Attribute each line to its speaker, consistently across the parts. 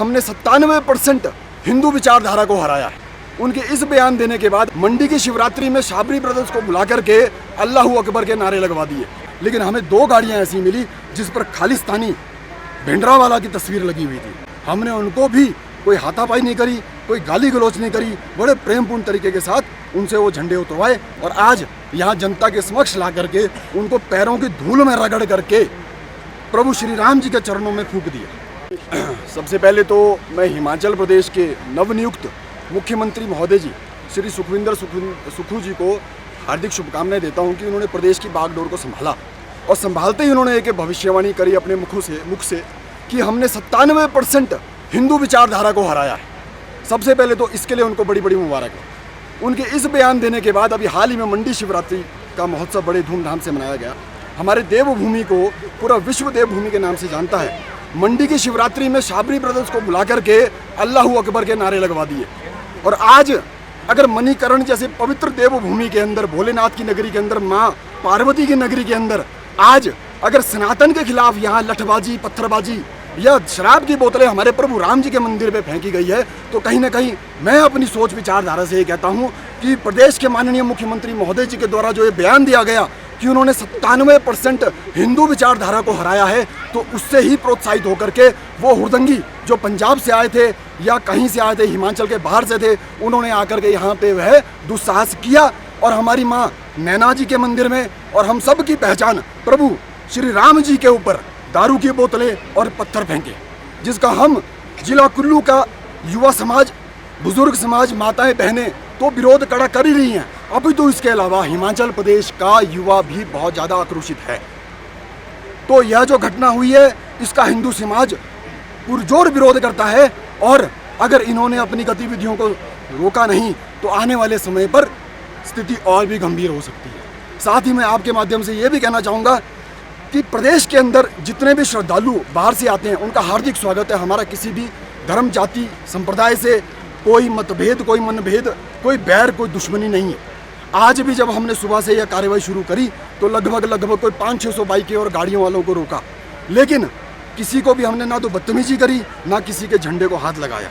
Speaker 1: हमने 97% हिंदू विचारधारा को हराया है। उनके इस बयान देने के बाद मंडी की शिवरात्रि में शाबरी ब्रदर्स को बुला करके अल्लाहू अकबर के नारे लगवा दिए। लेकिन हमें 2 गाड़ियां ऐसी मिली जिस पर खालिस्तानी भिंडरावाला की तस्वीर लगी हुई थी। हमने उनको भी कोई हाथापाई नहीं करी, कोई गाली गलौच नहीं करी, बड़े प्रेमपूर्ण तरीके के साथ उनसे वो झंडे उतरवाए और आज यहाँ जनता के समक्ष ला करके उनको पैरों की धूल में रगड़ करके प्रभु श्री राम जी के चरणों में फूंक दिया। सबसे पहले तो मैं हिमाचल प्रदेश के नवनियुक्त मुख्यमंत्री महोदय जी श्री सुखविंदर सुक्खू जी को हार्दिक शुभकामनाएं देता हूं कि उन्होंने प्रदेश की बागडोर को संभाला और संभालते ही उन्होंने एक भविष्यवाणी करी अपने मुख से कि हमने 97% हिंदू विचारधारा को हराया है। सबसे पहले तो इसके लिए उनको बड़ी बड़ी मुबारक है। उनके इस बयान देने के बाद अभी हाल ही में मंडी शिवरात्रि का महोत्सव बड़े धूमधाम से मनाया गया। हमारे देवभूमि को पूरा विश्व देवभूमि के नाम से जानता है। मंडी की शिवरात्रि में शाबरी ब्रदर्स को बुला करके अल्लाहू अकबर के नारे लगवा दिए और आज अगर मणिकरण जैसे पवित्र देवभूमि के अंदर, भोलेनाथ की नगरी के अंदर, माँ पार्वती की नगरी के अंदर आज अगर सनातन के खिलाफ यहाँ लठबाजी, पत्थरबाजी या शराब की बोतलें हमारे प्रभु राम जी के मंदिर पे फेंकी गई है, तो कहीं ना कहीं मैं अपनी सोच विचारधारा से ये कहता हूँ कि प्रदेश के माननीय मुख्यमंत्री महोदय जी के द्वारा जो ये बयान दिया गया कि उन्होंने 97% हिंदू विचारधारा को हराया है, तो उससे ही प्रोत्साहित होकर के वो हुड़दंगी जो पंजाब से आए थे या कहीं से आए थे, हिमाचल के बाहर से थे, उन्होंने आकर के यहाँ पे वह दुस्साहस किया और हमारी माँ नैना जी के मंदिर में और हम सब की पहचान प्रभु श्री राम जी के ऊपर दारू की बोतलें और पत्थर फेंके, जिसका हम जिला कुल्लू का युवा समाज, बुजुर्ग समाज, माताएं बहनें तो विरोध कड़ा कर ही रही हैं। अभी तो इसके अलावा हिमाचल प्रदेश का युवा भी बहुत ज़्यादा आक्रोशित है। तो यह जो घटना हुई है इसका हिंदू समाज पुरजोर विरोध करता है और अगर इन्होंने अपनी गतिविधियों को रोका नहीं तो आने वाले समय पर स्थिति और भी गंभीर हो सकती है। साथ ही मैं आपके माध्यम से ये भी कहना चाहूँगा कि प्रदेश के अंदर जितने भी श्रद्धालु बाहर से आते हैं उनका हार्दिक स्वागत है। हमारा किसी भी धर्म, जाति, संप्रदाय से कोई मतभेद, कोई मनभेद, कोई बैर, कोई दुश्मनी नहीं है। आज भी जब हमने सुबह से यह कार्रवाई शुरू करी तो लगभग कोई 500-600 बाइकें और गाड़ियों वालों को रोका, लेकिन किसी को भी हमने ना तो बदतमीजी करी ना किसी के झंडे को हाथ लगाया।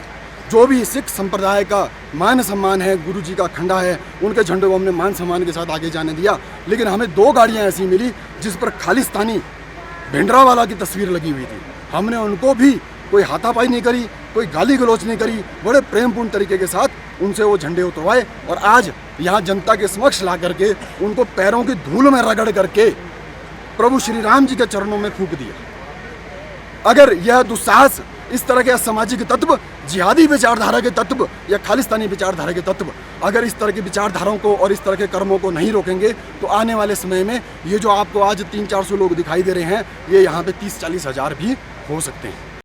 Speaker 1: जो भी सिख संप्रदाय का मान सम्मान है, गुरु जी का खंडा है, उनके झंडे को हमने मान सम्मान के साथ आगे जाने दिया। लेकिन हमें 2 गाड़ियां ऐसी मिली जिस पर खालिस्तानी भिंडरावाला की तस्वीर लगी हुई थी। हमने उनको भी कोई हाथापाई नहीं करी, कोई गाली गलौच नहीं करी, बड़े प्रेमपूर्ण तरीके के साथ उनसे वो झंडे उतरवाए और आज यहाँ जनता के समक्ष ला करके उनको पैरों की धूल में रगड़ करके प्रभु श्री राम जी के चरणों में फूंक दिया। अगर यह दुस्साहस, इस तरह के असामाजिक तत्व, जिहादी विचारधारा के तत्व या खालिस्तानी विचारधारा के तत्व अगर इस तरह की विचारधाराओं को और इस तरह के कर्मों को नहीं रोकेंगे तो आने वाले समय में ये जो आपको आज 300-400 लोग दिखाई दे रहे हैं, ये यहाँ पे 30-40 हज़ार भी हो सकते हैं।